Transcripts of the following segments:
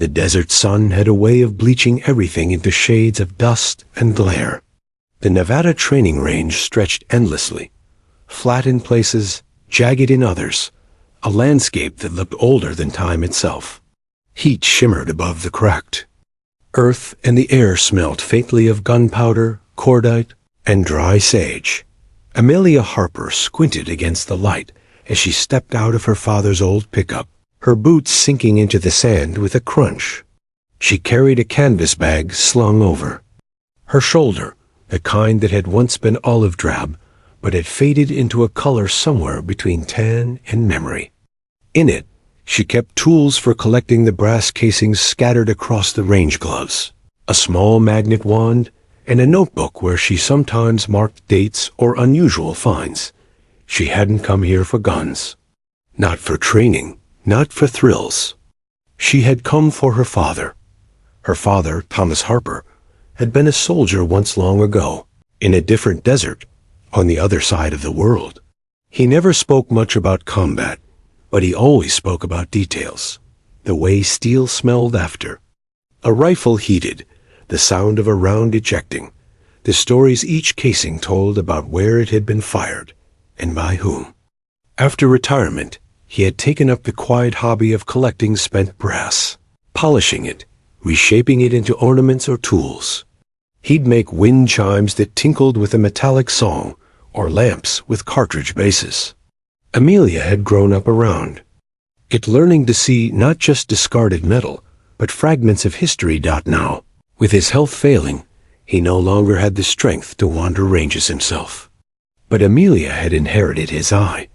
The desert sun had a way of bleaching everything into shades of dust and glare. The Nevada training range stretched endlessly, flat in places, jagged in others, a landscape that looked older than time itself. Heat shimmered above the cracked earth, and the air smelled faintly of gunpowder, cordite, and dry sage. Amelia Harper squinted against the light as she stepped out of her father's old pickup, her boots sinking into the sand with a crunch. She carried a canvas bag slung over her shoulder, the kind that had once been olive drab, but had faded into a color somewhere between tan and memory. In it, she kept tools for collecting the brass casings scattered across the range gloves, a small magnet wand, and a notebook where she sometimes marked dates or unusual finds. She hadn't come here for guns. Not for training, not for thrills. She had come for her father. Her father, Thomas Harper, had been a soldier once long ago, in a different desert, on the other side of the world. He never spoke much about combat, but he always spoke about details, the way steel smelled after. A rifle heated, the sound of a round ejecting, the stories each casing told about where it had been fired, and by whom. After retirement, he had taken up the quiet hobby of collecting spent brass, polishing it, reshaping it into ornaments or tools. He'd make wind chimes that tinkled with a metallic song, or lamps with cartridge bases. Amelia had grown up around it, learning to see not just discarded metal, but fragments of history. Now, with his health failing, he no longer had the strength to wander ranges himself. But Amelia had inherited his eye,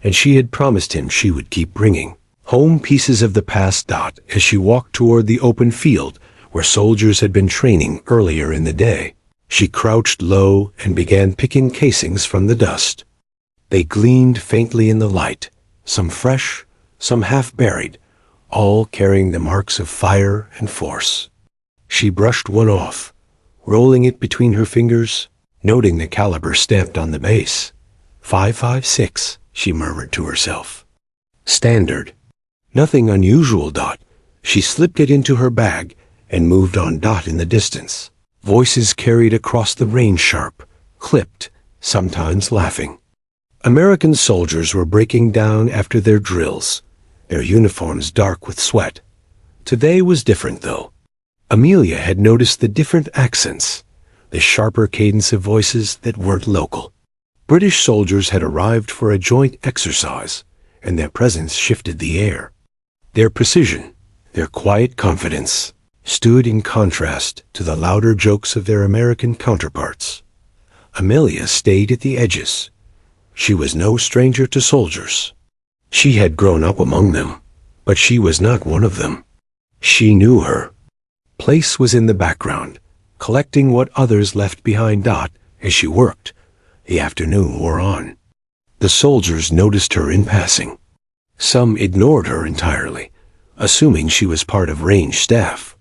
and she had promised him she would keep bringing home pieces of the past. As she walked toward the open field where soldiers had been training earlier in the day, she crouched low and began picking casings from the dust. They gleamed faintly in the light, some fresh, some half-buried, all carrying the marks of fire and force. She brushed one off, rolling it between her fingers, noting the caliber stamped on the base. 5.56, she murmured to herself. Standard. Nothing unusual. She slipped it into her bag and moved on. In the distance, voices carried across the range, sharp, clipped, sometimes laughing. American soldiers were breaking down after their drills, their uniforms dark with sweat. Today was different, though. Amelia had noticed the different accents, the sharper cadence of voices that weren't local. British soldiers had arrived for a joint exercise, and their presence shifted the air. Their precision, their quiet confidence, stood in contrast to the louder jokes of their American counterparts. Amelia stayed at the edges. She was no stranger to soldiers. She had grown up among them, but she was not one of them. She knew her place was in the background, collecting what others left behind. As she worked, the afternoon wore on. The soldiers noticed her in passing. Some ignored her entirely, assuming she was part of range staff.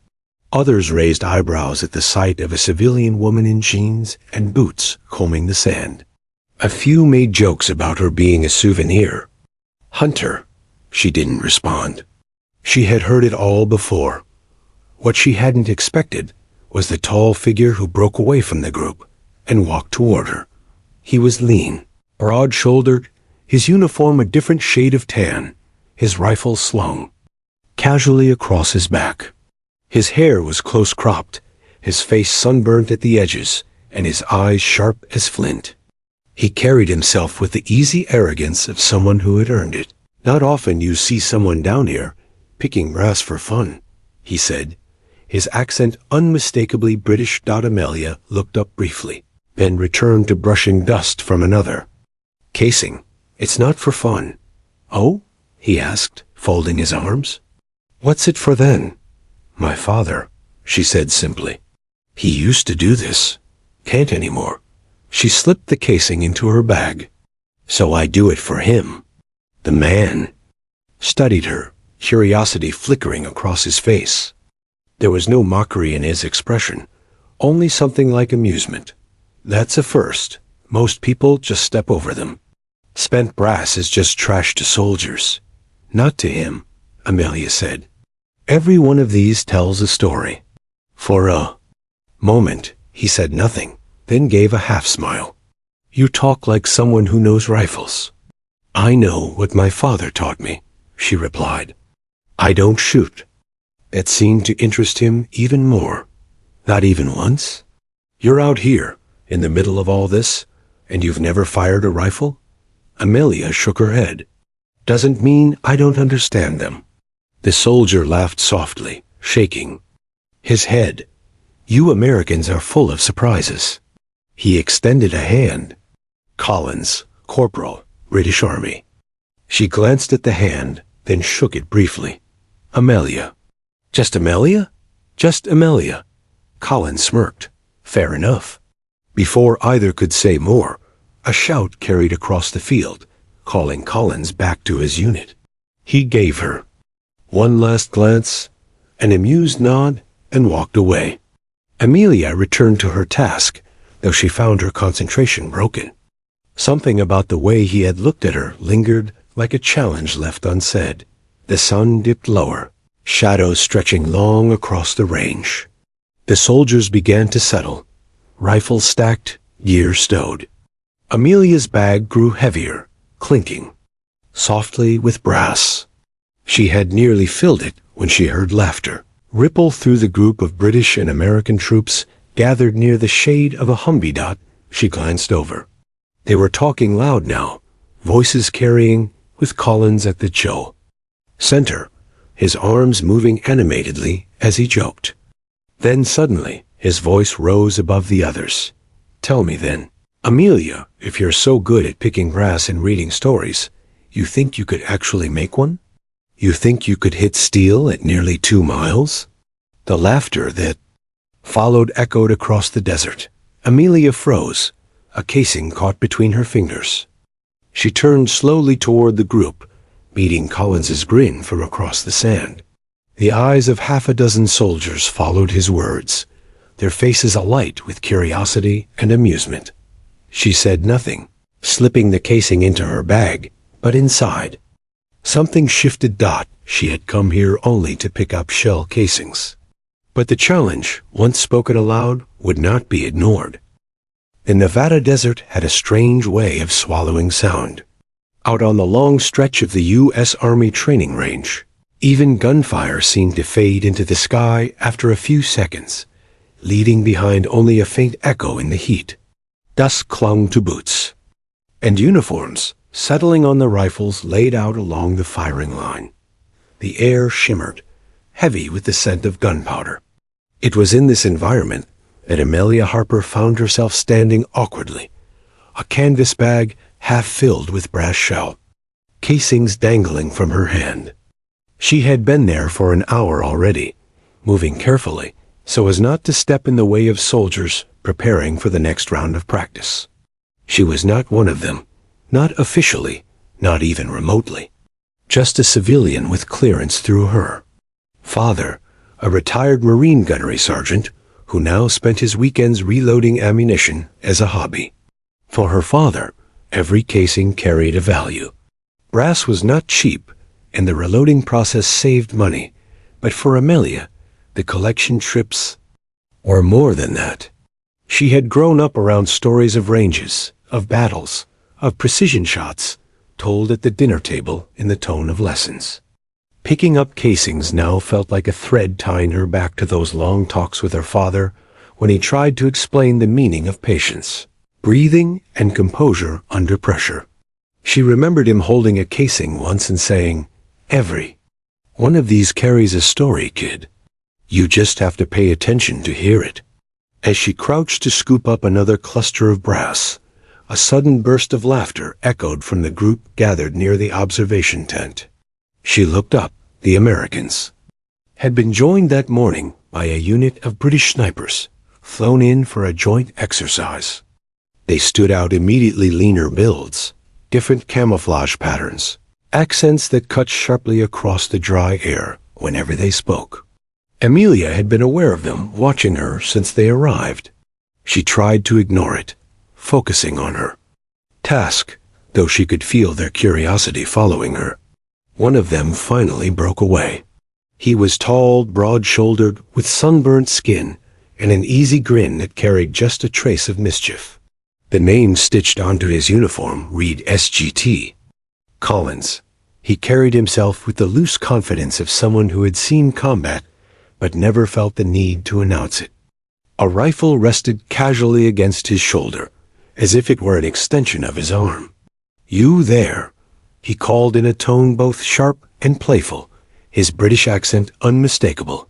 Others raised eyebrows at the sight of a civilian woman in jeans and boots combing the sand. A few made jokes about her being a souvenir. Hunter. She didn't respond. She had heard it all before. What she hadn't expected was the tall figure who broke away from the group and walked toward her. He was lean, broad-shouldered, his uniform a different shade of tan, his rifle slung casually across his back. His hair was close-cropped, his face sunburnt at the edges, and his eyes sharp as flint. He carried himself with the easy arrogance of someone who had earned it. "Not often you see someone down here, picking brass for fun," he said, his accent unmistakably British. Amelia looked up briefly, then returned to brushing dust from another casing. "It's not for fun." "Oh?" he asked, folding his arms. "What's it for then?" "My father," she said simply. "He used to do this. Can't anymore." She slipped the casing into her bag. "So I do it for him." The man studied her, curiosity flickering across his face. There was no mockery in his expression, only something like amusement. "That's a first. Most people just step over them. Spent brass is just trash to soldiers." "Not to him," Amelia said. Every one of these tells a story. For a moment, he said nothing, then gave a half-smile. You talk like someone who knows rifles. I know what my father taught me, she replied. I don't shoot. It seemed to interest him even more. Not even once? You're out here, in the middle of all this, and you've never fired a rifle? Amelia shook her head. Doesn't mean I don't understand them. The soldier laughed softly, shaking his head. You Americans are full of surprises. He extended a hand. Collins, Corporal, British Army. She glanced at the hand, then shook it briefly. Amelia. Just Amelia? Just Amelia. Collins smirked. Fair enough. Before either could say more, a shout carried across the field, calling Collins back to his unit. He gave her one last glance, an amused nod, and walked away. Amelia returned to her task, though she found her concentration broken. Something about the way he had looked at her lingered like a challenge left unsaid. The sun dipped lower, shadows stretching long across the range. The soldiers began to settle, rifles stacked, gear stowed. Amelia's bag grew heavier, clinking softly with brass. She had nearly filled it when she heard laughter ripple through the group of British and American troops gathered near the shade of a Humvee dot. She glanced over. They were talking loud now, voices carrying, with Collins at the center, his arms moving animatedly as he joked. Then suddenly, his voice rose above the others. Tell me then, Amelia, if you're so good at picking brass and reading stories, you think you could actually make one? You think you could hit steel at nearly 2 miles? The laughter that followed echoed across the desert. Amelia froze, a casing caught between her fingers. She turned slowly toward the group, meeting Collins's grin from across the sand. The eyes of half a dozen soldiers followed his words, their faces alight with curiosity and amusement. She said nothing, slipping the casing into her bag, but inside something shifted. She had come here only to pick up shell casings. But the challenge, once spoken aloud, would not be ignored. The Nevada desert had a strange way of swallowing sound. Out on the long stretch of the U.S. Army training range, even gunfire seemed to fade into the sky after a few seconds, leaving behind only a faint echo in the heat. Dust clung to boots and uniforms, settling on the rifles laid out along the firing line. The air shimmered, heavy with the scent of gunpowder. It was in this environment that Amelia Harper found herself standing awkwardly, a canvas bag half filled with brass shell, casings dangling from her hand. She had been there for an hour already, moving carefully so as not to step in the way of soldiers preparing for the next round of practice. She was not one of them, not officially, not even remotely. Just a civilian with clearance through her father, a retired Marine gunnery sergeant, who now spent his weekends reloading ammunition as a hobby. For her father, every casing carried a value. Brass was not cheap, and the reloading process saved money, but for Amelia, the collection trips were more than that. She had grown up around stories of ranges, of battles, of precision shots, told at the dinner table in the tone of lessons. Picking up casings now felt like a thread tying her back to those long talks with her father when he tried to explain the meaning of patience, breathing, and composure under pressure. She remembered him holding a casing once and saying, "Every one of these carries a story, kid. You just have to pay attention to hear it." As she crouched to scoop up another cluster of brass, a sudden burst of laughter echoed from the group gathered near the observation tent. She looked up. The Americans had been joined that morning by a unit of British snipers, flown in for a joint exercise. They stood out immediately, leaner builds, different camouflage patterns, accents that cut sharply across the dry air whenever they spoke. Amelia had been aware of them, watching her since they arrived. She tried to ignore it, focusing on her task, though she could feel their curiosity following her. One of them finally broke away. He was tall, broad-shouldered, with sunburnt skin, and an easy grin that carried just a trace of mischief. The name stitched onto his uniform read SGT. Collins. He carried himself with the loose confidence of someone who had seen combat, but never felt the need to announce it. A rifle rested casually against his shoulder, as if it were an extension of his arm. "You there," he called in a tone both sharp and playful, his British accent unmistakable.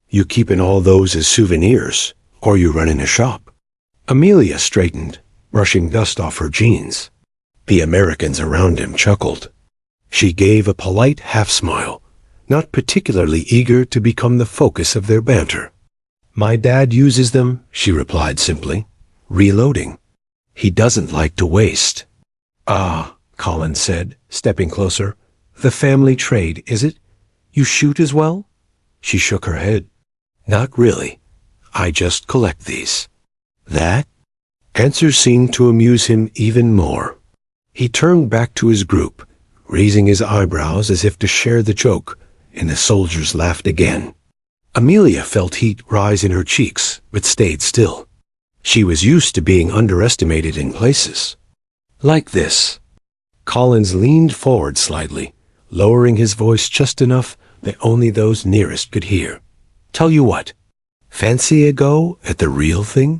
"You keepin' all those as souvenirs, or you runnin' a shop?" Amelia straightened, brushing dust off her jeans. The Americans around him chuckled. She gave a polite half-smile, not particularly eager to become the focus of their banter. "My dad uses them," she replied simply, "reloading. He doesn't like to waste." "Ah," Collins said, stepping closer. "The family trade, is it? You shoot as well?" She shook her head. "Not really. I just collect these." "That?" Answer seemed to amuse him even more. He turned back to his group, raising his eyebrows as if to share the joke, and the soldiers laughed again. Amelia felt heat rise in her cheeks, but stayed still. She was used to being underestimated in places. "Like this." Collins leaned forward slightly, lowering his voice just enough that only those nearest could hear. "Tell you what, fancy a go at the real thing?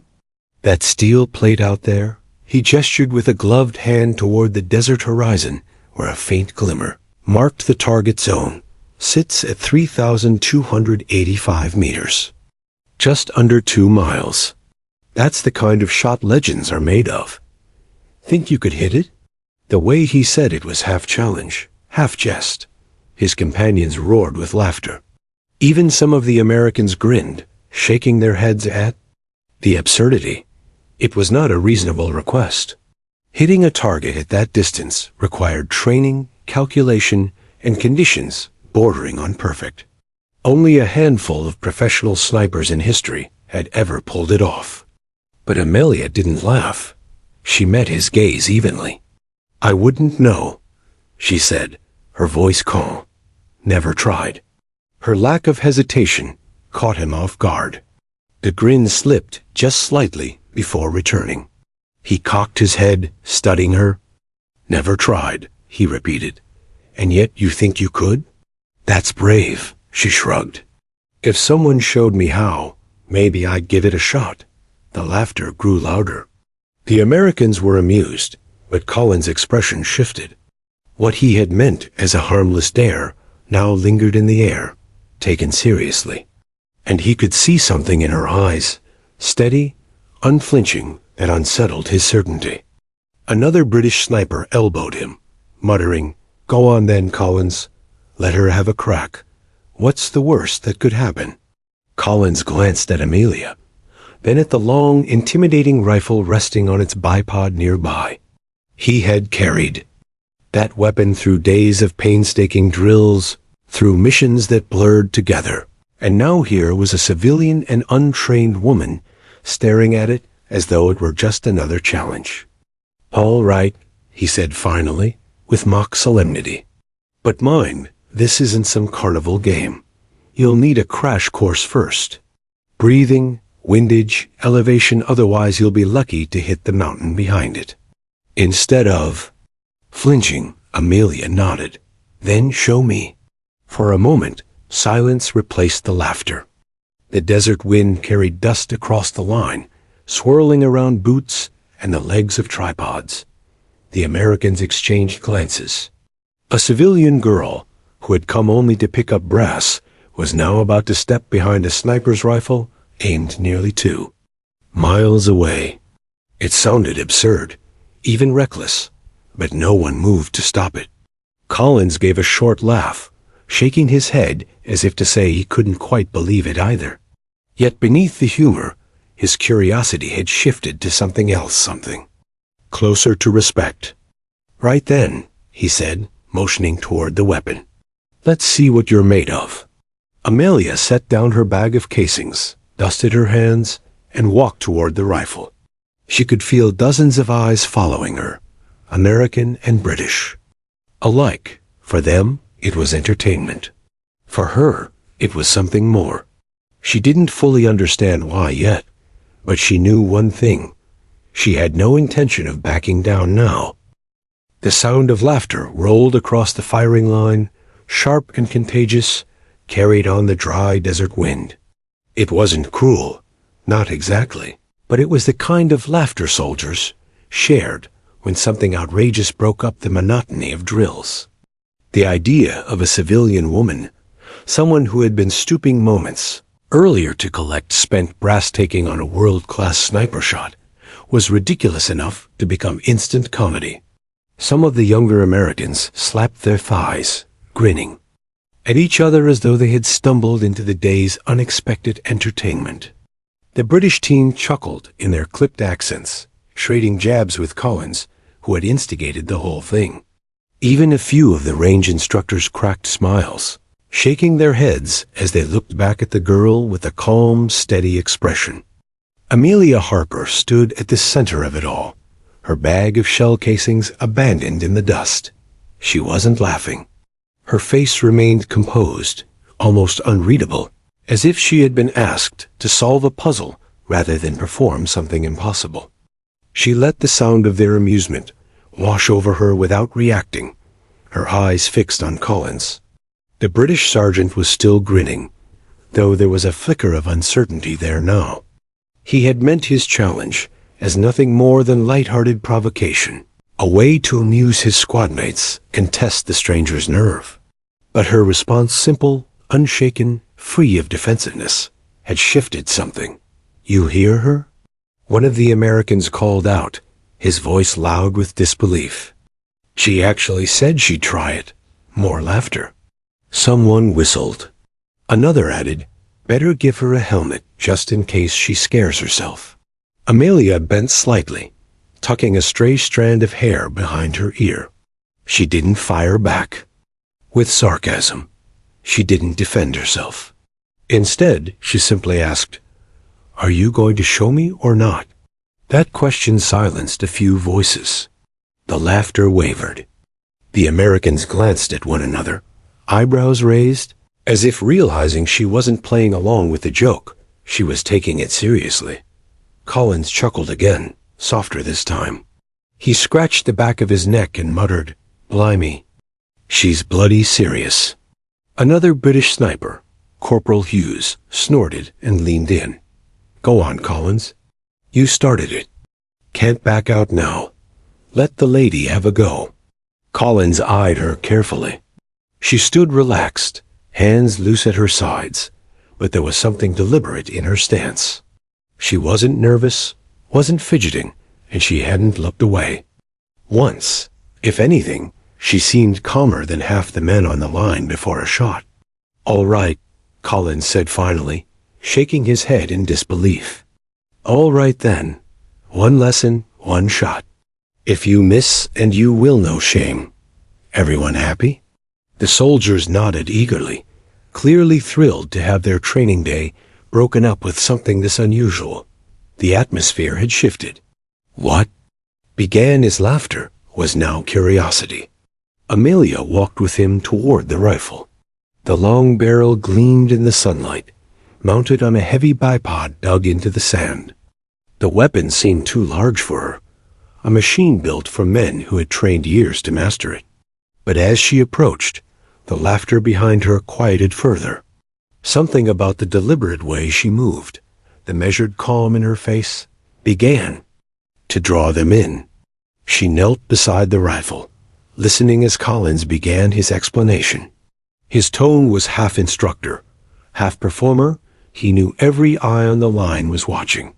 That steel plate out there," he gestured with a gloved hand toward the desert horizon, where a faint glimmer marked the target zone, "sits at 3,285 meters. Just under 2 miles. That's the kind of shot legends are made of. Think you could hit it?" The way he said it was half challenge, half jest. His companions roared with laughter. Even some of the Americans grinned, shaking their heads at the absurdity. It was not a reasonable request. Hitting a target at that distance required training, calculation, and conditions bordering on perfect. Only a handful of professional snipers in history had ever pulled it off. But Amelia didn't laugh. She met his gaze evenly. "I wouldn't know," she said, her voice calm. "Never tried." Her lack of hesitation caught him off guard. The grin slipped just slightly before returning. He cocked his head, studying her. "Never tried," he repeated. "And yet you think you could?" "That's brave," she shrugged. "If someone showed me how, maybe I'd give it a shot." The laughter grew louder. The Americans were amused, but Collins' expression shifted. What he had meant as a harmless dare now lingered in the air, taken seriously. And he could see something in her eyes, steady, unflinching, that unsettled his certainty. Another British sniper elbowed him, muttering, "Go on then, Collins. Let her have a crack. What's the worst that could happen?" Collins glanced at Amelia, then at the long, intimidating rifle resting on its bipod nearby. He had carried that weapon through days of painstaking drills, through missions that blurred together, and now here was a civilian and untrained woman staring at it as though it were just another challenge. "All right," he said finally, with mock solemnity. "But mind, this isn't some carnival game. You'll need a crash course first. Breathing, windage, elevation, otherwise you'll be lucky to hit the mountain behind it." Instead of flinching, Amelia nodded. "Then show me." For a moment, silence replaced the laughter. The desert wind carried dust across the line, swirling around boots and the legs of tripods. The Americans exchanged glances. A civilian girl, who had come only to pick up brass, was now about to step behind a sniper's rifle aimed nearly 2 miles away. It sounded absurd, even reckless, but no one moved to stop it. Collins gave a short laugh, shaking his head as if to say he couldn't quite believe it either. Yet beneath the humor, his curiosity had shifted to something else, something closer to respect. "Right then," he said, motioning toward the weapon. "Let's see what you're made of." Amelia set down her bag of casings, dusted her hands, and walked toward the rifle. She could feel dozens of eyes following her, American and British. Alike, for them, it was entertainment. For her, It was something more. She didn't fully understand why yet, but she knew one thing. She had no intention of backing down now. The sound of laughter rolled across the firing line, sharp and contagious, carried on the dry desert wind. It wasn't cruel, not exactly, but it was the kind of laughter soldiers shared when something outrageous broke up the monotony of drills. The idea of a civilian woman, someone who had been stooping moments earlier to collect spent brass taking on a world-class sniper shot, was ridiculous enough to become instant comedy. Some of the younger Americans slapped their thighs, grinning at each other as though they had stumbled into the day's unexpected entertainment. The British team chuckled in their clipped accents, trading jabs with Collins, who had instigated the whole thing. Even a few of the range instructors cracked smiles, shaking their heads as they looked back at the girl with a calm, steady expression. Amelia Harper stood at the center of it all, her bag of shell casings abandoned in the dust. She wasn't laughing. Her face remained composed, almost unreadable, as if she had been asked to solve a puzzle rather than perform something impossible. She let the sound of their amusement wash over her without reacting, her eyes fixed on Collins. The British sergeant was still grinning, though there was a flicker of uncertainty there now. He had meant his challenge as nothing more than light-hearted provocation, a way to amuse his squadmates and test the stranger's nerve. But her response, simple, unshaken, free of defensiveness, had shifted something. "You hear her?" One of the Americans called out, his voice loud with disbelief. "She actually said she'd try it." More laughter. Someone whistled. Another added, "Better give her a helmet just in case she scares herself." Amelia bent slightly, tucking a stray strand of hair behind her ear. She didn't fire back with sarcasm. She didn't defend herself. Instead, she simply asked, "Are you going to show me or not?" That question silenced a few voices. The laughter wavered. The Americans glanced at one another, eyebrows raised, as if realizing she wasn't playing along with the joke. She was taking it seriously. Collins chuckled again, softer this time. He scratched the back of his neck and muttered, "Blimey, she's bloody serious." Another British sniper, Corporal Hughes, snorted and leaned in. "Go on, Collins. You started it. Can't back out now. Let the lady have a go." Collins eyed her carefully. She stood relaxed, hands loose at her sides, but there was something deliberate in her stance. She wasn't nervous, wasn't fidgeting, and she hadn't looked away. Once, if anything, she seemed calmer than half the men on the line before a shot. "All right," Collins said finally, shaking his head in disbelief. "All right then. One lesson, one shot. If you miss, and you will know shame. Everyone happy?" The soldiers nodded eagerly, clearly thrilled to have their training day broken up with something this unusual. The atmosphere had shifted. What began as laughter was now curiosity. Amelia walked with him toward the rifle. The long barrel gleamed in the sunlight, mounted on a heavy bipod dug into the sand. The weapon seemed too large for her, a machine built for men who had trained years to master it. But as she approached, the laughter behind her quieted further. Something about the deliberate way she moved, the measured calm in her face, began to draw them in. She knelt beside the rifle, listening as Collins began his explanation. His tone was half instructor, half performer. He knew every eye on the line was watching.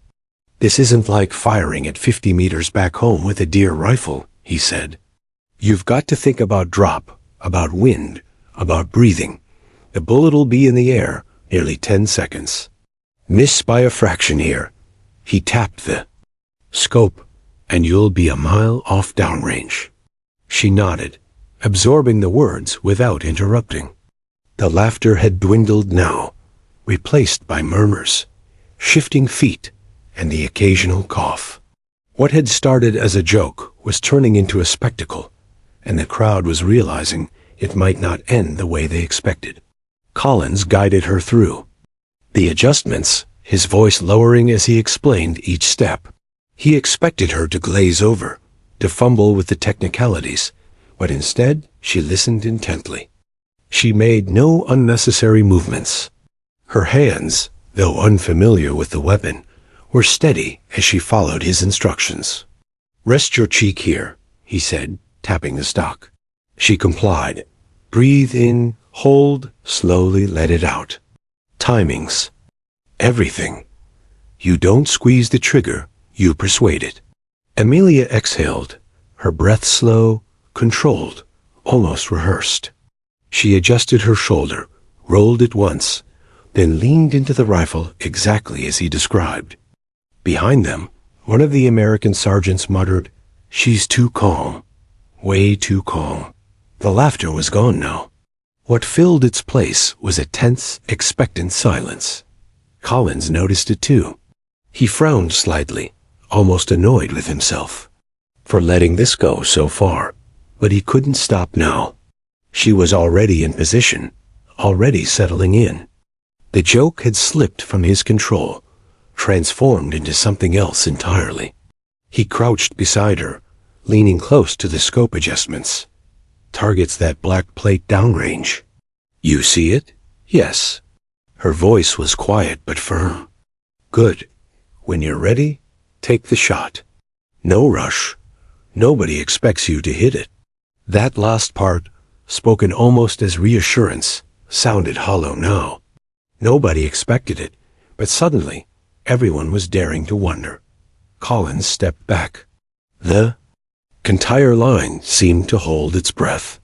"This isn't like firing at 50 meters back home with a deer rifle," he said. "You've got to think about drop, about wind, about breathing. The bullet'll be in the air nearly 10 seconds. Miss by a fraction here." He tapped the scope, "and you'll be a mile off downrange." She nodded, absorbing the words without interrupting. The laughter had dwindled now, replaced by murmurs, shifting feet, and the occasional cough. What had started as a joke was turning into a spectacle, and the crowd was realizing it might not end the way they expected. Collins guided her through the adjustments, his voice lowering as he explained each step. He expected her to glaze over, to fumble with the technicalities, but instead she listened intently. She made no unnecessary movements. Her hands, though unfamiliar with the weapon, were steady as she followed his instructions. "Rest your cheek here," he said, tapping the stock. She complied. "Breathe in, hold, slowly let it out. Timings. Everything. You don't squeeze the trigger, you persuade it." Amelia exhaled, her breath slow, controlled, almost rehearsed. She adjusted her shoulder, rolled it once, then leaned into the rifle exactly as he described. Behind them, one of the American sergeants muttered, "She's too calm. Way too calm." The laughter was gone now. What filled its place was a tense, expectant silence. Collins noticed it too. He frowned slightly, almost annoyed with himself for letting this go so far, but he couldn't stop now. She was already in position, already settling in. The joke had slipped from his control, transformed into something else entirely. He crouched beside her, leaning close to the scope adjustments. "Targets that black plate downrange. You see it?" "Yes." Her voice was quiet but firm. "Good. When you're ready, take the shot. No rush. Nobody expects you to hit it." That last part, spoken almost as reassurance, sounded hollow now. Nobody expected it, but suddenly everyone was daring to wonder. Collins stepped back. The entire line seemed to hold its breath.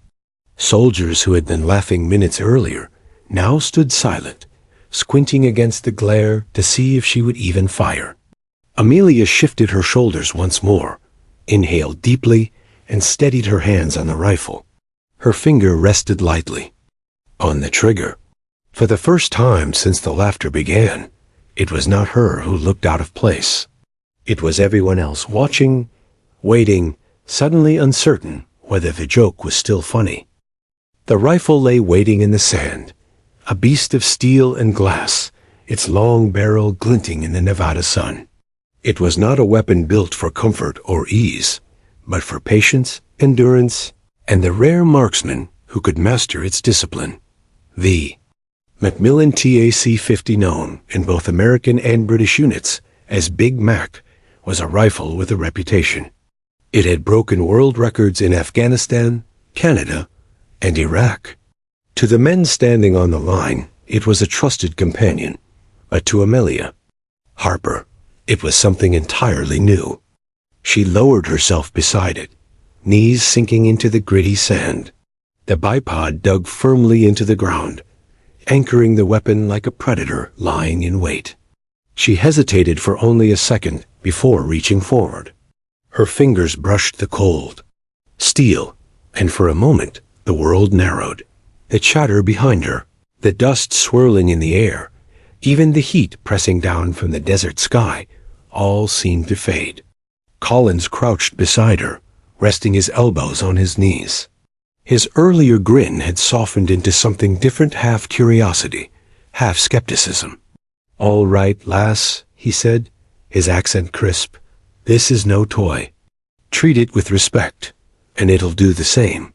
Soldiers who had been laughing minutes earlier now stood silent, squinting against the glare to see if she would even fire. Amelia shifted her shoulders once more, inhaled deeply, and steadied her hands on the rifle. Her finger rested lightly on the trigger. For the first time since the laughter began, it was not her who looked out of place. It was everyone else watching, waiting, suddenly uncertain whether the joke was still funny. The rifle lay waiting in the sand, a beast of steel and glass, its long barrel glinting in the Nevada sun. It was not a weapon built for comfort or ease, but for patience, endurance, and the rare marksman who could master its discipline. The Macmillan TAC-50, known in both American and British units as Big Mac, was a rifle with a reputation. It had broken world records in Afghanistan, Canada, and Iraq. To the men standing on the line, it was a trusted companion, but to Amelia Harper, it was something entirely new. She lowered herself beside it, knees sinking into the gritty sand. The bipod dug firmly into the ground, anchoring the weapon like a predator lying in wait. She hesitated for only a second before reaching forward. Her fingers brushed the cold steel, and for a moment the world narrowed. The chatter behind her, the dust swirling in the air, even the heat pressing down from the desert sky, all seemed to fade. Collins crouched beside her, resting his elbows on his knees. His earlier grin had softened into something different, half curiosity, half skepticism. "All right, lass," he said, his accent crisp. "This is no toy. Treat it with respect, and it'll do the same.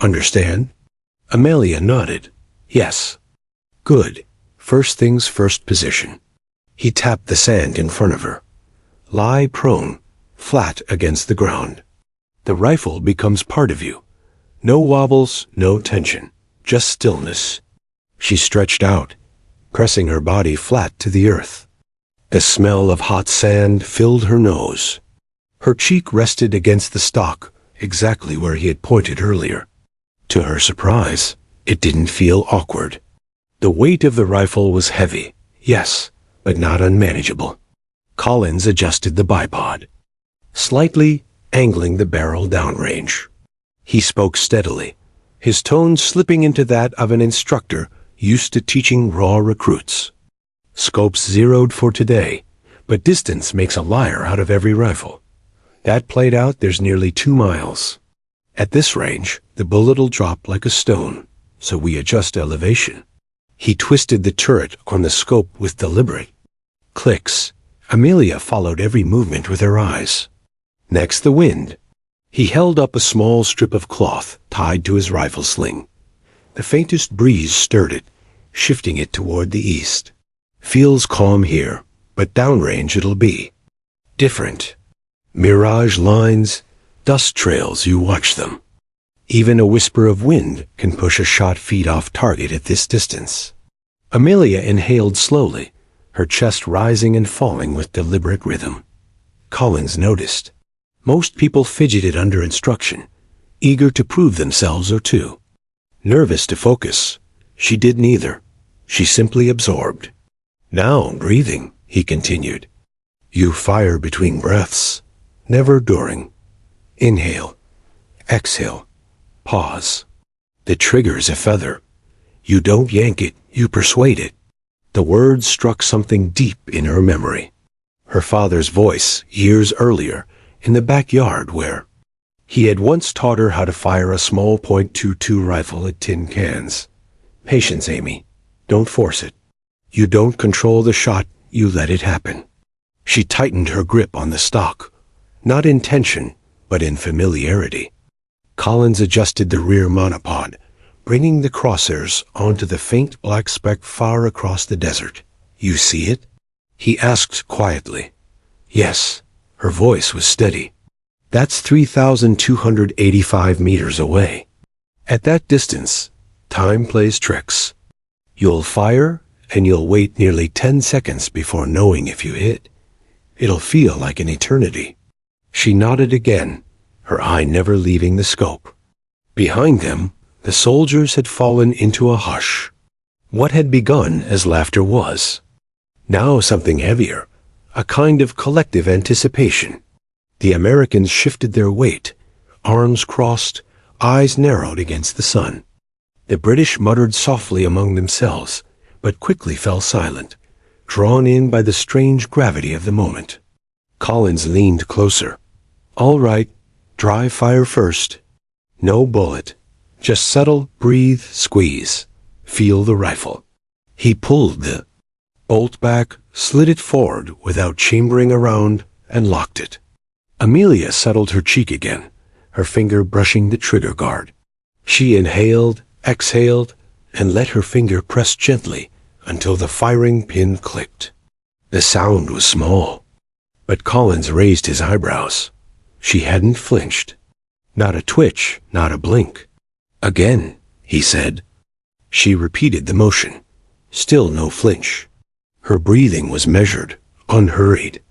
Understand?" Amelia nodded. "Yes." "Good. First things first, position." He tapped the sand in front of her. "Lie prone, flat against the ground. The rifle becomes part of you. No wobbles, no tension, just stillness." She stretched out, pressing her body flat to the earth. The smell of hot sand filled her nose. Her cheek rested against the stock, exactly where he had pointed earlier. To her surprise, it didn't feel awkward. The weight of the rifle was heavy, yes, but not unmanageable. Collins adjusted the bipod, slightly angling the barrel downrange. He spoke steadily, his tone slipping into that of an instructor used to teaching raw recruits. "Scopes zeroed for today, but distance makes a liar out of every rifle. That played out, there's nearly 2 miles. At this range, the bullet'll drop like a stone, so we adjust elevation. He twisted the turret on the scope with deliberate clicks. Amelia followed every movement with her eyes. Next, the wind. He held up a small strip of cloth tied to his rifle sling. The faintest breeze stirred it, shifting it toward the east. Feels calm here, but downrange it'll be different. Mirage lines, dust trails, you watch them. Even a whisper of wind can push a shot feet off target at this distance. Amelia inhaled slowly, her chest rising and falling with deliberate rhythm. Collins noticed. Most people fidgeted under instruction, eager to prove themselves or two. Nervous to focus, she did neither. She simply absorbed. Now, breathing, he continued. You fire between breaths, never during. Inhale, exhale, pause. The trigger's a feather. You don't yank it, you persuade it. The words struck something deep in her memory. Her father's voice, years earlier, in the backyard where he had once taught her how to fire a small .22 rifle at tin cans. Patience, Amy. Don't force it. You don't control the shot, you let it happen. She tightened her grip on the stock, not in tension, but in familiarity. Collins adjusted the rear monopod, bringing the crosshairs onto the faint black speck far across the desert. You see it? He asked quietly. Yes. Her voice was steady. That's 3,285 meters away. At that distance, time plays tricks. You'll fire, and you'll wait nearly 10 seconds before knowing if you hit. It'll feel like an eternity. She nodded again, her eye never leaving the scope. Behind them, the soldiers had fallen into a hush. What had begun as laughter was now something heavier, a kind of collective anticipation. The Americans shifted their weight, arms crossed, eyes narrowed against the sun. The British muttered softly among themselves, but quickly fell silent, drawn in by the strange gravity of the moment. Collins leaned closer. All right, dry fire first. No bullet. Just settle, breathe, squeeze. Feel the rifle. He pulled the bolt back, slid it forward without chambering around, and locked it. Amelia settled her cheek again, her finger brushing the trigger guard. She inhaled, exhaled, and let her finger press gently until the firing pin clicked. The sound was small, but Collins raised his eyebrows. She hadn't flinched. Not a twitch, not a blink. Again, he said. She repeated the motion. Still no flinch. Her breathing was measured, unhurried.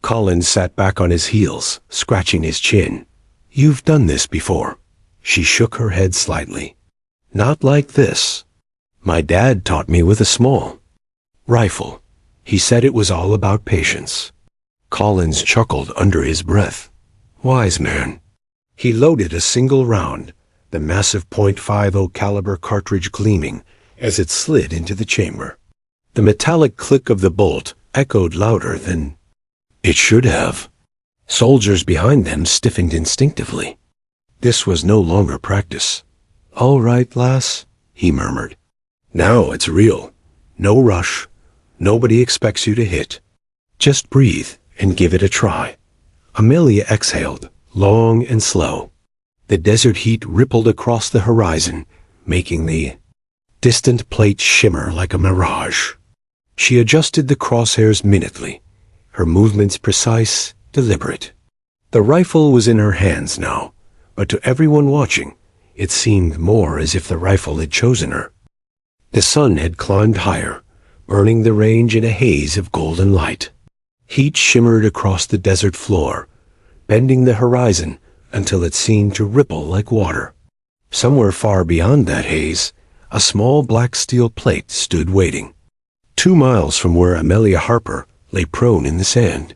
Collins sat back on his heels, scratching his chin. You've done this before. She shook her head slightly. Not like this. My dad taught me with a small rifle. He said it was all about patience. Collins chuckled under his breath. Wise man. He loaded a single round, the massive .50 caliber cartridge gleaming as it slid into the chamber. The metallic click of the bolt echoed louder than it should have. Soldiers behind them stiffened instinctively. This was no longer practice. All right, lass, he murmured. Now it's real. No rush. Nobody expects you to hit. Just breathe and give it a try. Amelia exhaled, long and slow. The desert heat rippled across the horizon, making the distant plate shimmer like a mirage. She adjusted the crosshairs minutely, her movements precise, deliberate. The rifle was in her hands now, but to everyone watching, it seemed more as if the rifle had chosen her. The sun had climbed higher, burning the range in a haze of golden light. Heat shimmered across the desert floor, bending the horizon until it seemed to ripple like water. Somewhere far beyond that haze, a small black steel plate stood waiting. 2 miles from where Amelia Harper lay prone in the sand.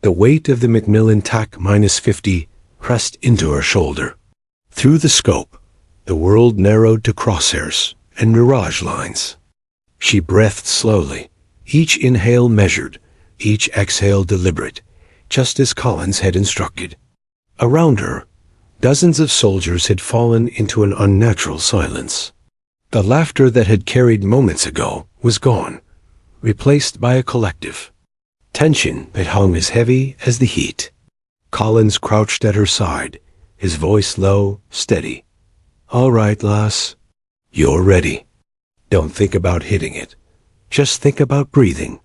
The weight of the Macmillan TAC -50 pressed into her shoulder. Through the scope, the world narrowed to crosshairs and mirage lines. She breathed slowly, each inhale measured, each exhale deliberate, just as Collins had instructed. Around her, dozens of soldiers had fallen into an unnatural silence. The laughter that had carried moments ago was gone, replaced by a collective tension that hung as heavy as the heat. Collins crouched at her side, his voice low, steady. "All right, lass. You're ready. Don't think about hitting it. Just think about breathing.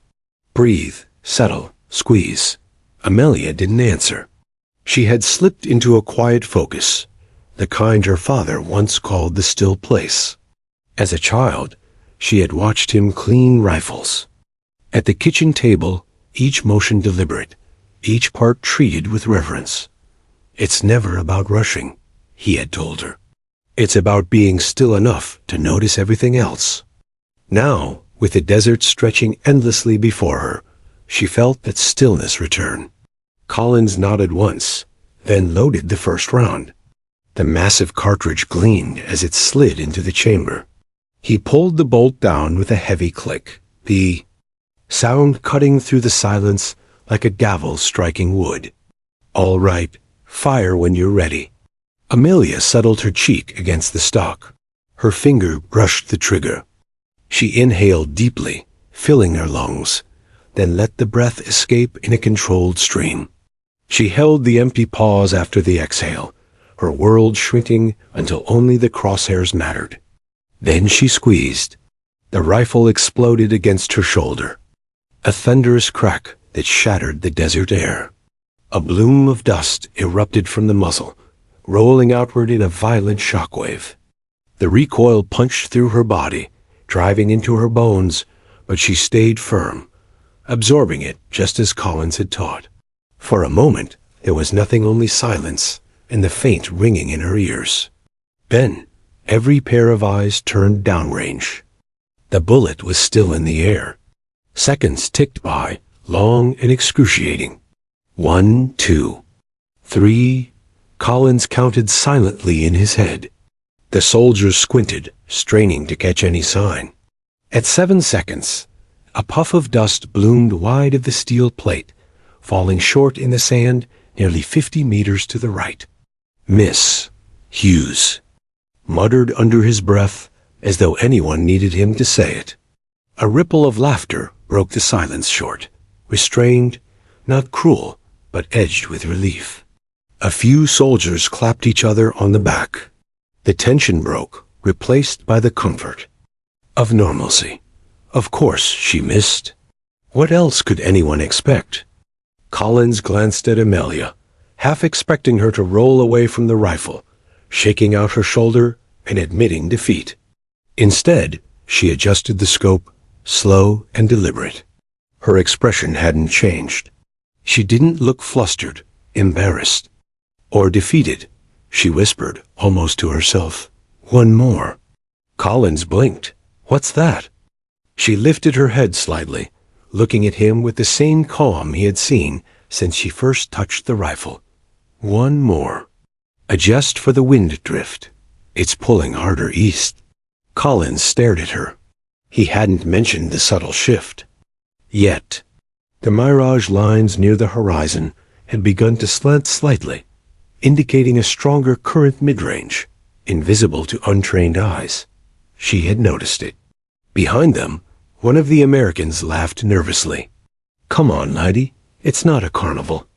Breathe, settle, squeeze." Amelia didn't answer. She had slipped into a quiet focus, the kind her father once called the still place. As a child, she had watched him clean rifles. At the kitchen table, each motion deliberate, each part treated with reverence. "It's never about rushing," he had told her. "It's about being still enough to notice everything else." Now, with the desert stretching endlessly before her, she felt that stillness return. Collins nodded once, then loaded the first round. The massive cartridge gleamed as it slid into the chamber. He pulled the bolt down with a heavy click, the sound cutting through the silence like a gavel striking wood. "All right, fire when you're ready." Amelia settled her cheek against the stock. Her finger brushed the trigger. She inhaled deeply, filling her lungs, then let the breath escape in a controlled stream. She held the empty pause after the exhale, her world shrinking until only the crosshairs mattered. Then she squeezed. The rifle exploded against her shoulder. A thunderous crack that shattered the desert air. A bloom of dust erupted from the muzzle, rolling outward in a violent shockwave. The recoil punched through her body, driving into her bones, but she stayed firm, absorbing it just as Collins had taught. For a moment, there was nothing, only silence and the faint ringing in her ears. Then, every pair of eyes turned downrange. The bullet was still in the air. Seconds ticked by, long and excruciating. 1, 2, 3. Collins counted silently in his head. The soldiers squinted, straining to catch any sign. At 7 seconds, a puff of dust bloomed wide of the steel plate, falling short in the sand nearly 50 meters to the right. "Miss Hughes," muttered under his breath, as though anyone needed him to say it. A ripple of laughter broke the silence short, restrained, not cruel, but edged with relief. A few soldiers clapped each other on the back. The tension broke, replaced by the comfort of normalcy. Of course she missed. What else could anyone expect? Collins glanced at Amelia, half expecting her to roll away from the rifle, shaking out her shoulder and admitting defeat. Instead, she adjusted the scope, slow and deliberate. Her expression hadn't changed. She didn't look flustered, embarrassed, or defeated. She whispered, almost to herself, "One more." Collins blinked. "What's that?" She lifted her head slightly, looking at him with the same calm he had seen since she first touched the rifle. "One more. Adjust for the wind drift. It's pulling harder east." Collins stared at her. He hadn't mentioned the subtle shift. Yet, the mirage lines near the horizon had begun to slant slightly, indicating a stronger current mid-range, invisible to untrained eyes. She had noticed it. Behind them, one of the Americans laughed nervously. "Come on, laddie. It's not a carnival."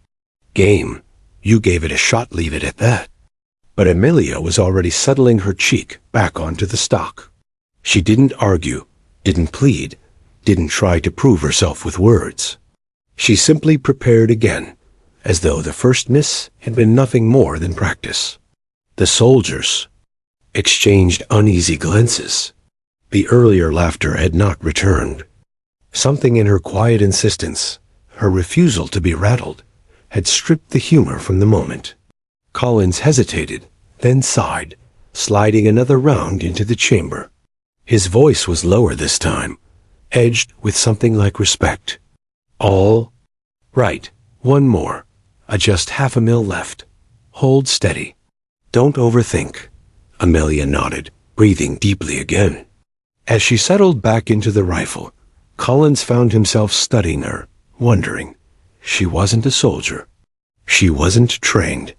"Game. You gave it a shot, leave it at that." But Amelia was already settling her cheek back onto the stock. She didn't argue, didn't plead, didn't try to prove herself with words. She simply prepared again, as though the first miss had been nothing more than practice. The soldiers exchanged uneasy glances. The earlier laughter had not returned. Something in her quiet insistence, her refusal to be rattled, had stripped the humor from the moment. Collins hesitated, then sighed, sliding another round into the chamber. His voice was lower this time, edged with something like respect. "All right, one more. Just half a mil left. Hold steady. Don't overthink." Amelia nodded, breathing deeply again. As she settled back into the rifle, Collins found himself studying her, wondering. She wasn't a soldier. She wasn't trained.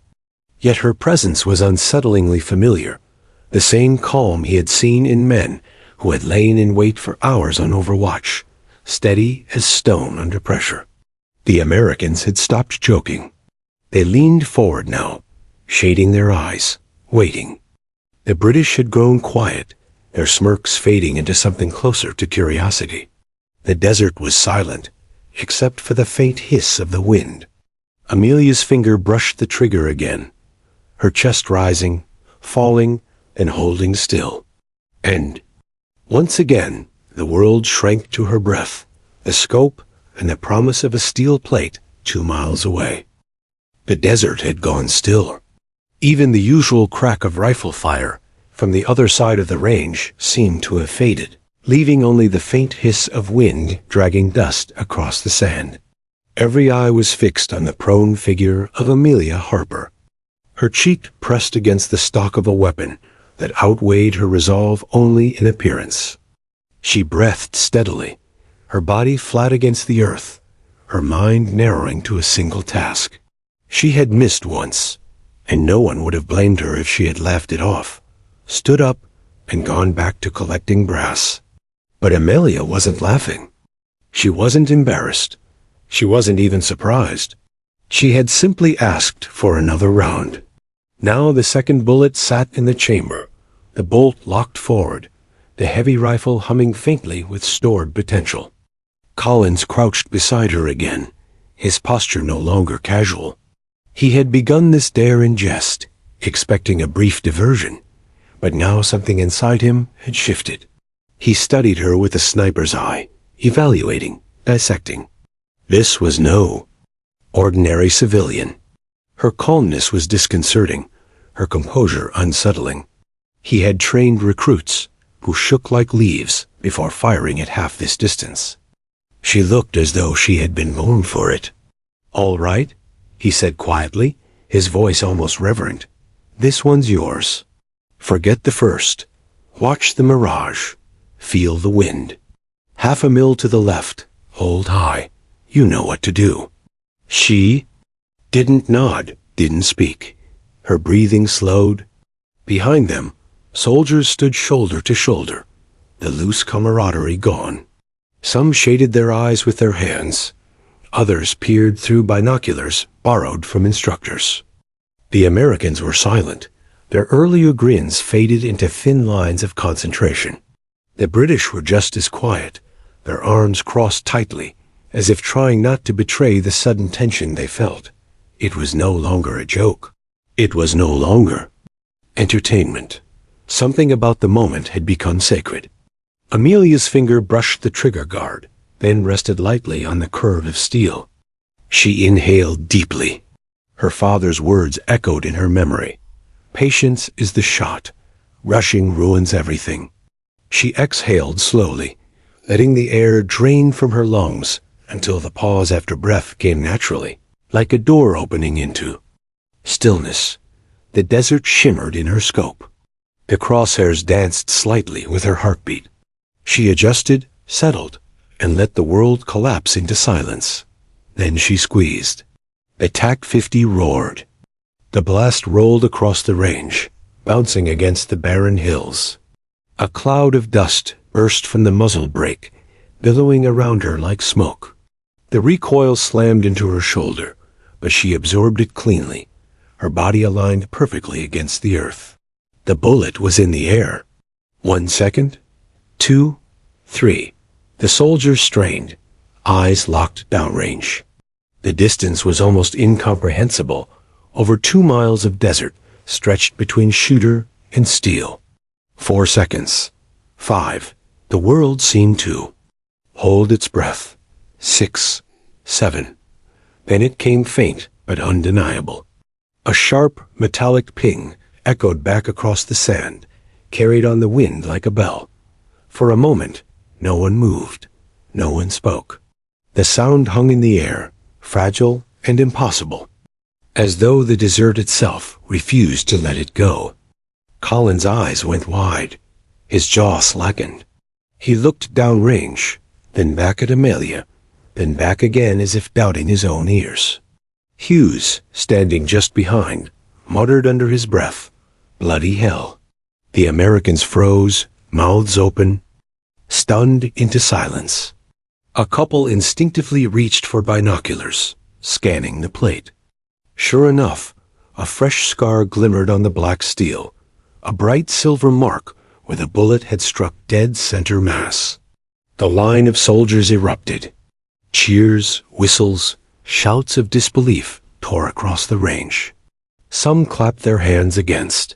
Yet her presence was unsettlingly familiar, The same calm he had seen in men who had lain in wait for hours on overwatch, steady as stone under pressure. The Americans had stopped joking. They leaned forward now, shading their eyes, waiting. The British had grown quiet, their smirks fading into something closer to curiosity. The desert was silent, except for the faint hiss of the wind. Amelia's finger brushed the trigger again, her chest rising, falling, and holding still. And once again, the world shrank to her breath, the scope and the promise of a steel plate 2 miles away. The desert had gone still. Even the usual crack of rifle fire from the other side of the range seemed to have faded, leaving only the faint hiss of wind dragging dust across the sand. Every eye was fixed on the prone figure of Amelia Harper, her cheek pressed against the stock of a weapon that outweighed her resolve only in appearance. She breathed steadily, her body flat against the earth, her mind narrowing to a single task. She had missed once, and no one would have blamed her if she had laughed it off, stood up, and gone back to collecting brass. But Amelia wasn't laughing. She wasn't embarrassed. She wasn't even surprised. She had simply asked for another round. Now the second bullet sat in the chamber, the bolt locked forward, the heavy rifle humming faintly with stored potential. Collins crouched beside her again, his posture no longer casual. He had begun this dare in jest, expecting a brief diversion, but now something inside him had shifted. He studied her with a sniper's eye, evaluating, dissecting. This was no ordinary civilian. Her calmness was disconcerting, her composure unsettling. He had trained recruits who shook like leaves before firing at half this distance. She looked as though she had been born for it. "All right," he said quietly, his voice almost reverent. "This one's yours. Forget the first. Watch the mirage. Feel the wind. 1/2 mil to the left. Hold high. You know what to do." She didn't nod, didn't speak. Her breathing slowed. Behind them, soldiers stood shoulder to shoulder, the loose camaraderie gone. Some shaded their eyes with their hands. Others peered through binoculars borrowed from instructors. The Americans were silent. Their earlier grins faded into thin lines of concentration. The British were just as quiet, their arms crossed tightly, as if trying not to betray the sudden tension they felt. It was no longer a joke. It was no longer entertainment. Something about the moment had become sacred. Amelia's finger brushed the trigger guard, then rested lightly on the curve of steel. She inhaled deeply. Her father's words echoed in her memory. Patience is the shot. Rushing ruins everything. She exhaled slowly, letting the air drain from her lungs until the pause after breath came naturally, like a door opening into stillness. The desert shimmered in her scope. The crosshairs danced slightly with her heartbeat. She adjusted, settled, and let the world collapse into silence. Then she squeezed. The TAC-50 roared. The blast rolled across the range, bouncing against the barren hills. A cloud of dust burst from the muzzle brake, billowing around her like smoke. The recoil slammed into her shoulder, but she absorbed it cleanly, her body aligned perfectly against the earth. The bullet was in the air. 1 second, 2, 3. The soldiers strained, eyes locked downrange. The distance was almost incomprehensible, over 2 miles of desert stretched between shooter and steel. 4 seconds. 5. The world seemed to hold its breath. 6, 7. Then it came faint but undeniable. A sharp, metallic ping echoed back across the sand, carried on the wind like a bell. For a moment, no one moved. No one spoke. The sound hung in the air, fragile and impossible, as though the desert itself refused to let it go. Colin's eyes went wide. His jaw slackened. He looked downrange, then back at Amelia, then back again as if doubting his own ears. Hughes, standing just behind, muttered under his breath, "Bloody hell." The Americans froze, mouths open, stunned into silence. A couple instinctively reached for binoculars, scanning the plate. Sure enough, a fresh scar glimmered on the black steel, a bright silver mark where the bullet had struck dead center mass. The line of soldiers erupted. Cheers, whistles, shouts of disbelief tore across the range. Some clapped their hands against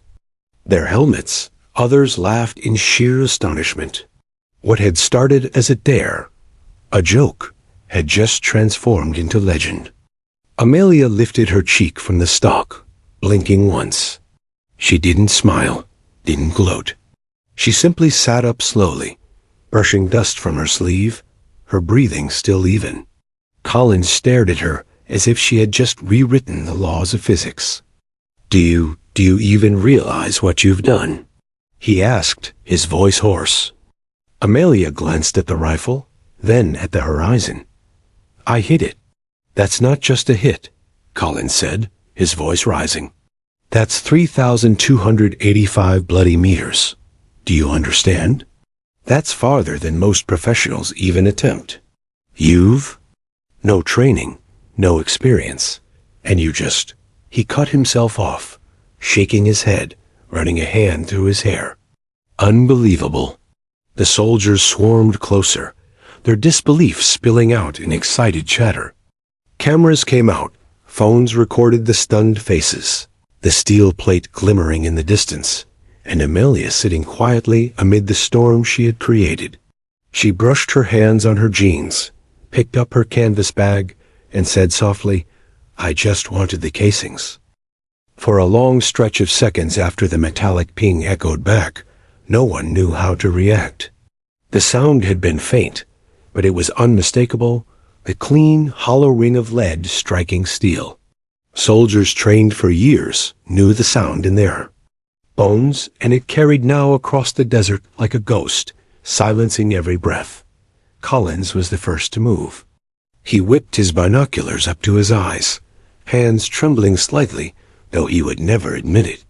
their helmets. Others laughed in sheer astonishment. What had started as a dare, a joke, had just transformed into legend. Amelia lifted her cheek from the stock, blinking once. She didn't smile, didn't gloat. She simply sat up slowly, brushing dust from her sleeve, her breathing still even. Collins stared at her as if she had just rewritten the laws of physics. Do you even realize what you've done?" he asked, his voice hoarse. Amelia glanced at the rifle, then at the horizon. "I hit it." "That's not just a hit," Collins said, his voice rising. "That's 3,285 bloody meters. Do you understand? That's farther than most professionals even attempt. You've no training, no experience, and you just—" He cut himself off, shaking his head, running a hand through his hair. Unbelievable. The soldiers swarmed closer, their disbelief spilling out in excited chatter. Cameras came out, phones recorded the stunned faces, the steel plate glimmering in the distance, and Amelia sitting quietly amid the storm she had created. She brushed her hands on her jeans, picked up her canvas bag, and said softly, "I just wanted the casings." For a long stretch of seconds after the metallic ping echoed back, no one knew how to react. The sound had been faint, but it was unmistakable, a clean, hollow ring of lead striking steel. Soldiers trained for years knew the sound in their bones, and it carried now across the desert like a ghost, silencing every breath. Collins was the first to move. He whipped his binoculars up to his eyes, hands trembling slightly, though he would never admit it.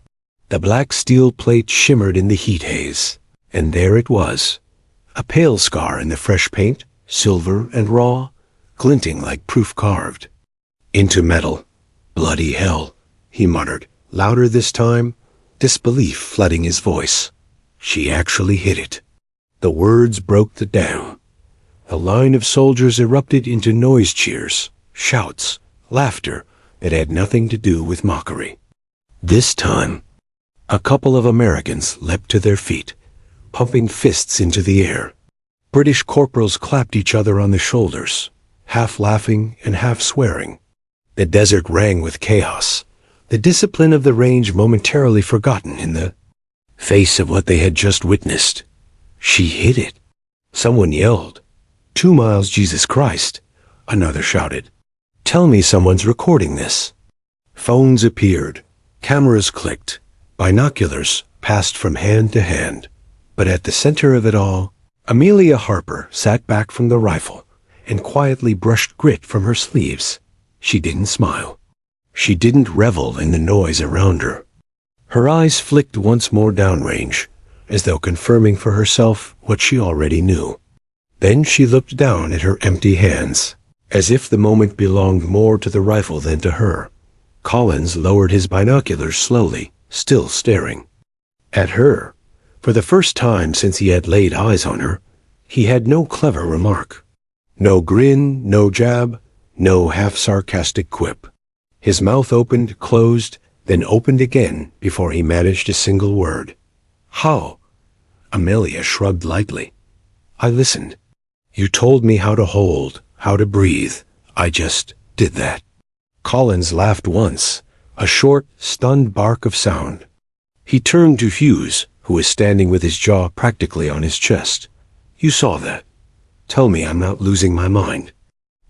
The black steel plate shimmered in the heat haze, and there it was, a pale scar in the fresh paint, silver and raw, glinting like proof carved. Into metal. "Bloody hell," he muttered, louder this time, disbelief flooding his voice. She actually hit it. The words broke the dam. The line of soldiers erupted into noise cheers, shouts, laughter that had nothing to do with mockery. This time, a couple of Americans leapt to their feet, pumping fists into the air. British corporals clapped each other on the shoulders, half laughing and half swearing. The desert rang with chaos, the discipline of the range momentarily forgotten in the face of what they had just witnessed. She hit it. Someone yelled, "2 miles, Jesus Christ!" Another shouted, "Tell me someone's recording this." Phones appeared, cameras clicked, binoculars passed from hand to hand. But at the center of it all, Amelia Harper sat back from the rifle and quietly brushed grit from her sleeves. She didn't smile. She didn't revel in the noise around her. Her eyes flicked once more downrange, as though confirming for herself what she already knew. Then she looked down at her empty hands, as if the moment belonged more to the rifle than to her. Collins lowered his binoculars slowly, still staring. At her, for the first time since he had laid eyes on her, he had no clever remark. No grin, no jab, no half-sarcastic quip. His mouth opened, closed, then opened again before he managed a single word. "How?" Amelia shrugged lightly. "I listened. You told me how to hold, how to breathe. I just did that." Collins laughed once, a short, stunned bark of sound. He turned to Hughes, who was standing with his jaw practically on his chest. "You saw that. Tell me I'm not losing my mind."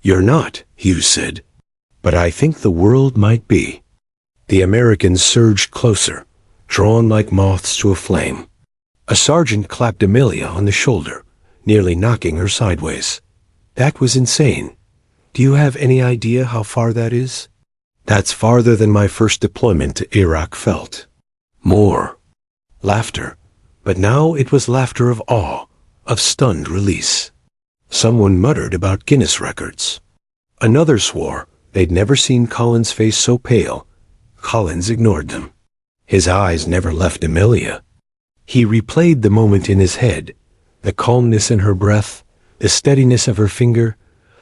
"You're not," Hughes said. "But I think the world might be." The Americans surged closer, drawn like moths to a flame. A sergeant clapped Amelia on the shoulder, nearly knocking her sideways. "That was insane. Do you have any idea how far that is?" "That's farther than my first deployment to Iraq felt." More. Laughter, But now it was laughter of awe, of stunned release. Someone muttered about Guinness records. Another swore they'd never seen Colin's face so pale. Collins ignored them. His eyes never left Amelia. He replayed the moment in his head, the calmness in her breath, the steadiness of her finger,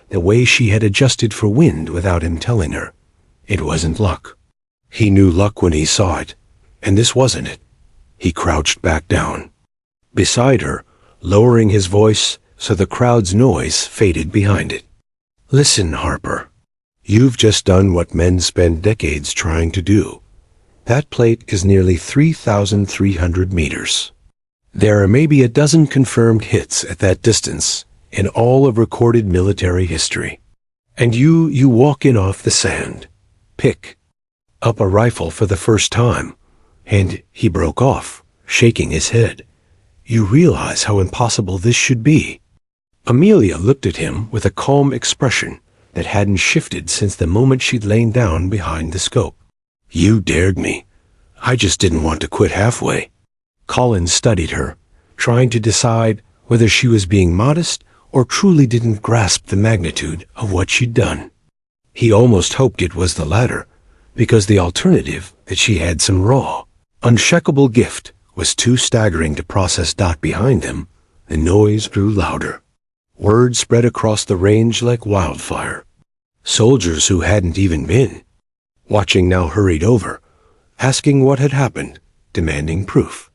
the way she had adjusted for wind without him telling her. It wasn't luck. He knew luck when he saw it, and this wasn't it. He crouched back down. Beside her, lowering his voice so the crowd's noise faded behind it. Listen, Harper. You've just done what men spend decades trying to do. That plate is nearly 3,300 meters. There are maybe a dozen confirmed hits at that distance in all of recorded military history. And you walk in off the sand, pick up a rifle for the first time, and he broke off, shaking his head. You realize how impossible this should be. Amelia looked at him with a calm expression that hadn't shifted since the moment she'd lain down behind the scope. You dared me. I just didn't want to quit halfway. Colin studied her, trying to decide whether she was being modest or truly didn't grasp the magnitude of what she'd done. He almost hoped it was the latter, because the alternative, that she had some raw, unshakable gift, was too staggering to process. Behind them, the noise grew louder. Word spread across the range like wildfire. Soldiers who hadn't even been watching now hurried over, asking what had happened, demanding proof.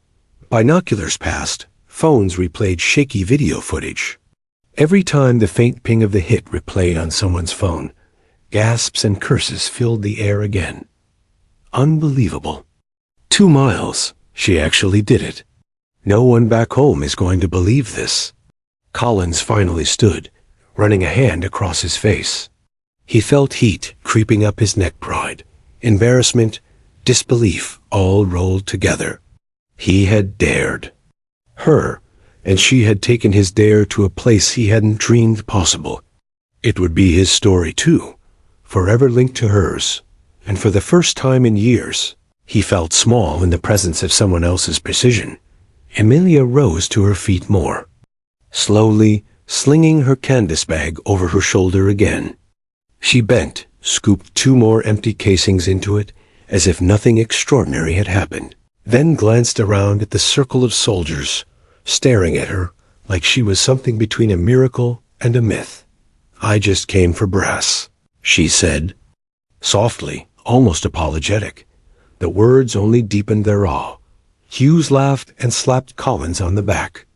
Binoculars passed, phones replayed shaky video footage. Every time the faint ping of the hit replayed on someone's phone, gasps and curses filled the air again. Unbelievable. 2 miles. She actually did it. No one back home is going to believe this. Collins finally stood, running a hand across his face. He felt heat creeping up his neck. Pride, embarrassment, disbelief all rolled together. He had dared her, and she had taken his dare to a place he hadn't dreamed possible. It would be his story too, forever linked to hers, and for the first time in years, he felt small in the presence of someone else's precision. Amelia rose to her feet more, slowly slinging her canvas bag over her shoulder again. She bent, scooped 2 more empty casings into it, as if nothing extraordinary had happened, then glanced around at the circle of soldiers, staring at her like she was something between a miracle and a myth. I just came for brass, she said, softly, almost apologetic. The words only deepened their awe. Hughes laughed and slapped Collins on the back.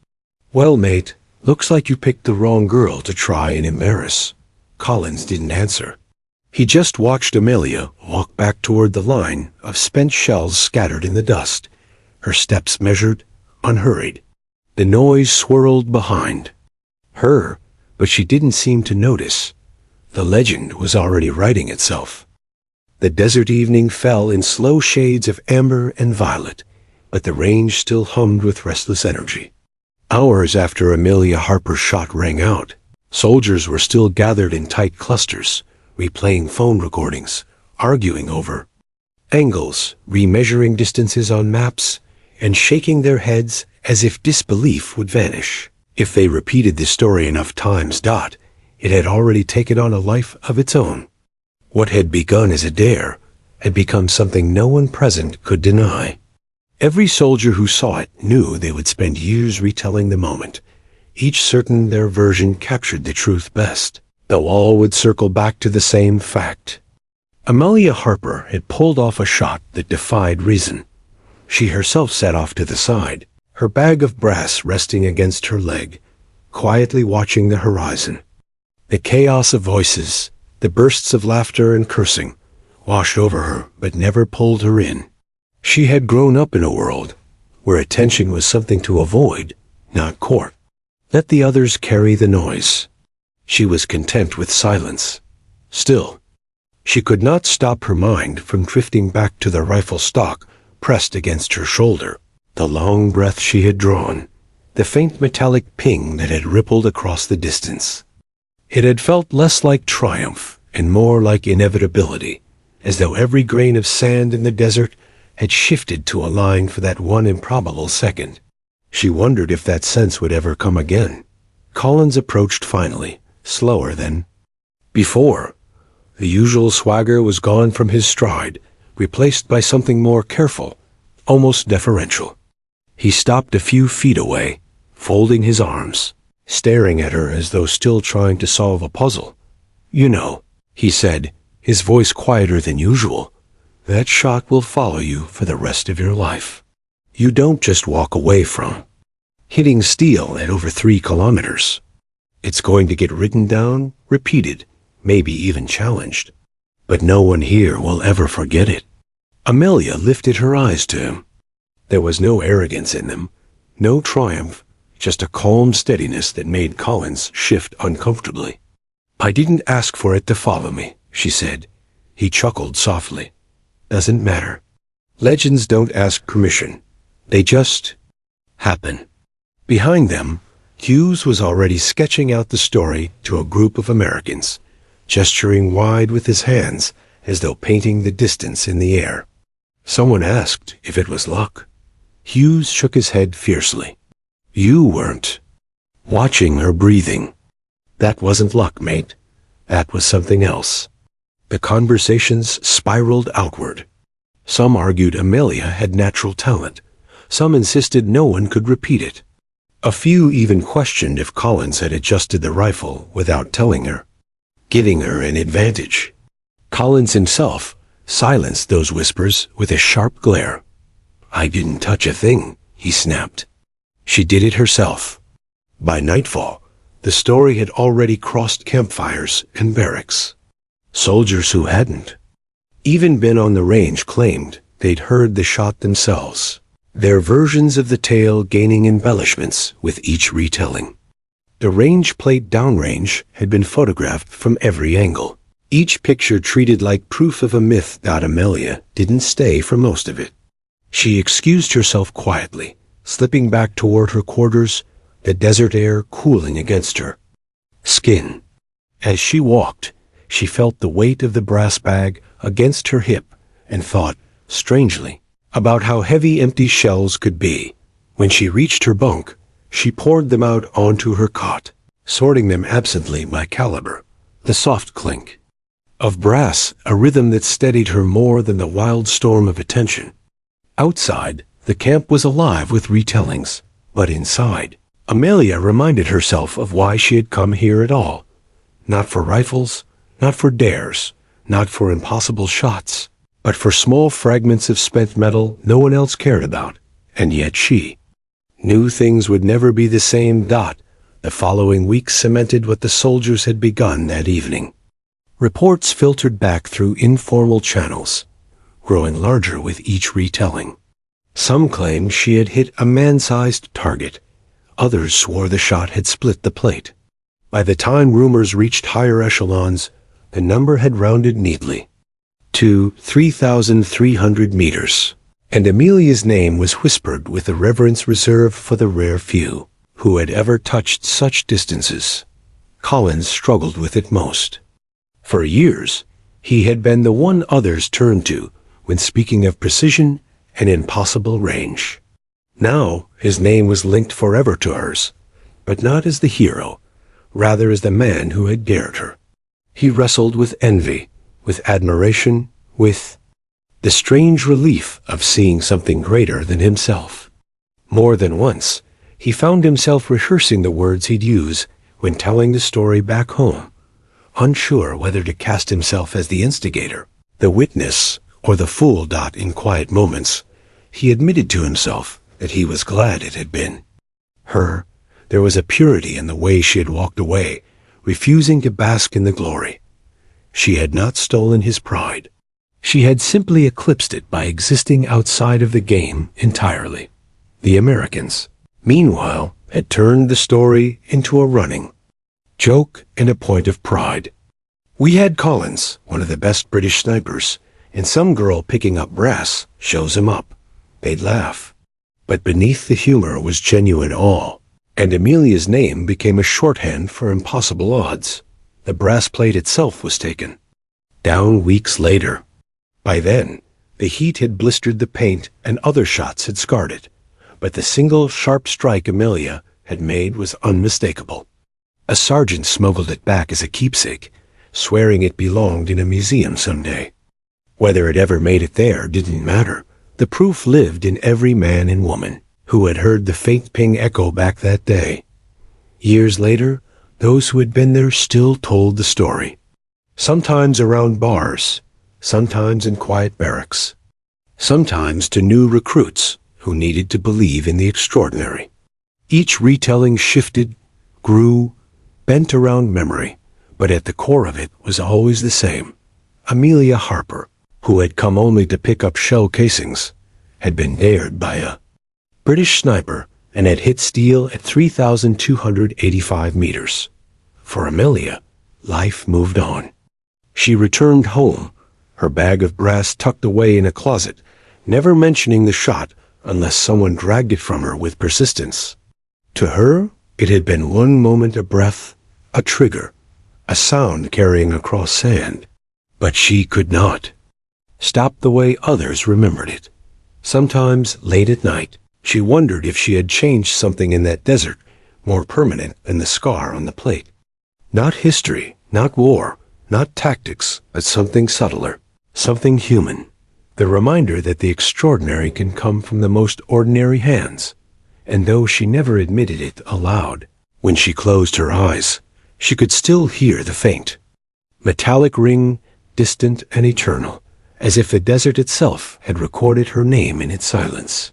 Well, mate, looks like you picked the wrong girl to try and embarrass. Collins didn't answer. He just watched Amelia walk back toward the line of spent shells scattered in the dust, her steps measured, unhurried. The noise swirled behind her, but she didn't seem to notice. The legend was already writing itself. The desert evening fell in slow shades of amber and violet, but the range still hummed with restless energy. Hours after Amelia Harper's shot rang out, soldiers were still gathered in tight clusters, replaying phone recordings, arguing over angles, remeasuring distances on maps, and shaking their heads as if disbelief would vanish. If they repeated this story enough times, it had already taken on a life of its own. What had begun as a dare had become something no one present could deny. Every soldier who saw it knew they would spend years retelling the moment, each certain their version captured the truth best, though all would circle back to the same fact. Amelia Harper had pulled off a shot that defied reason. She herself sat off to the side, her bag of brass resting against her leg, quietly watching the horizon. The chaos of voices, the bursts of laughter and cursing, washed over her but never pulled her in. She had grown up in a world where attention was something to avoid, not court. Let the others carry the noise. She was content with silence. Still, she could not stop her mind from drifting back to the rifle stock pressed against her shoulder, the long breath she had drawn, the faint metallic ping that had rippled across the distance. It had felt less like triumph and more like inevitability, as though every grain of sand in the desert had shifted to align for that one improbable second. She wondered if that sense would ever come again. Collins approached finally, slower than before. The usual swagger was gone from his stride, replaced by something more careful, almost deferential. He stopped a few feet away, folding his arms, staring at her as though still trying to solve a puzzle. "You know," he said, his voice quieter than usual, "that shot will follow you for the rest of your life. You don't just walk away from hitting steel at over 3 kilometers. It's going to get written down, repeated, maybe even challenged. But no one here will ever forget it." Amelia lifted her eyes to him. There was no arrogance in them, no triumph, just a calm steadiness that made Collins shift uncomfortably. "I didn't ask for it to follow me," she said. He chuckled softly. "Doesn't matter. Legends don't ask permission. They just happen." Behind them, Hughes was already sketching out the story to a group of Americans, gesturing wide with his hands as though painting the distance in the air. Someone asked if it was luck. Hughes shook his head fiercely. "You weren't watching her breathing. That wasn't luck, mate. That was something else." The conversations spiraled outward. Some argued Amelia had natural talent. Some insisted no one could repeat it. A few even questioned if Collins had adjusted the rifle without telling her, giving her an advantage. Collins himself silenced those whispers with a sharp glare. "I didn't touch a thing," he snapped. "She did it herself." By nightfall, the story had already crossed campfires and barracks. Soldiers who hadn't even been on the range claimed they'd heard the shot themselves, their versions of the tale gaining embellishments with each retelling. The range plate downrange had been photographed from every angle, each picture treated like proof of a myth that Amelia didn't stay for most of it. She excused herself quietly, slipping back toward her quarters, the desert air cooling against her skin. As she walked, she felt the weight of the brass bag against her hip and thought, strangely, about how heavy empty shells could be. When she reached her bunk, she poured them out onto her cot, sorting them absently by caliber. The soft clink of brass, a rhythm that steadied her more than the wild storm of attention. Outside, the camp was alive with retellings, but inside, Amelia reminded herself of why she had come here at all. Not for rifles, not for dares, not for impossible shots, but for small fragments of spent metal no one else cared about. And yet she knew things would never be the same. The following week cemented what the soldiers had begun that evening. Reports filtered back through informal channels, growing larger with each retelling. Some claimed she had hit a man-sized target. Others swore the shot had split the plate. By the time rumors reached higher echelons, the number had rounded neatly to 3,300 meters, and Amelia's name was whispered with the reverence reserved for the rare few who had ever touched such distances. Collins struggled with it most. For years, he had been the one others turned to when speaking of precision and impossible range. Now his name was linked forever to hers, but not as the hero, rather as the man who had dared her. He wrestled with envy, with admiration, with the strange relief of seeing something greater than himself. More than once, he found himself rehearsing the words he'd use when telling the story back home, unsure whether to cast himself as the instigator, the witness, or the fool. In quiet moments, he admitted to himself that he was glad it had been her. There was a purity in the way she had walked away, refusing to bask in the glory. She had not stolen his pride. She had simply eclipsed it by existing outside of the game entirely. The Americans, meanwhile, had turned the story into a running joke and a point of pride. We had Collins, one of the best British snipers, and some girl picking up brass shows him up. They'd laugh. But beneath the humor was genuine awe, and Amelia's name became a shorthand for impossible odds. The brass plate itself was taken down weeks later. By then, the heat had blistered the paint and other shots had scarred it, but the single sharp strike Amelia had made was unmistakable. A sergeant smuggled it back as a keepsake, swearing it belonged in a museum someday. Whether it ever made it there didn't matter. The proof lived in every man and woman who had heard the faint ping echo back that day. Years later, those who had been there still told the story. Sometimes around bars, sometimes in quiet barracks, sometimes to new recruits who needed to believe in the extraordinary. Each retelling shifted, grew, bent around memory, but at the core of it was always the same. Amelia Harper, who had come only to pick up shell casings, had been dared by a British sniper and had hit steel at 3,285 meters. For Amelia, life moved on. She returned home, her bag of brass tucked away in a closet, never mentioning the shot unless someone dragged it from her with persistence. To her, it had been one moment a breath, a trigger, a sound carrying across sand. But she could not stop the way others remembered it. Sometimes, late at night, she wondered if she had changed something in that desert more permanent than the scar on the plate. Not history, not war, not tactics, but something subtler, something human. The reminder that the extraordinary can come from the most ordinary hands. And though she never admitted it aloud, when she closed her eyes, she could still hear the faint metallic ring, distant and eternal, as if the desert itself had recorded her name in its silence.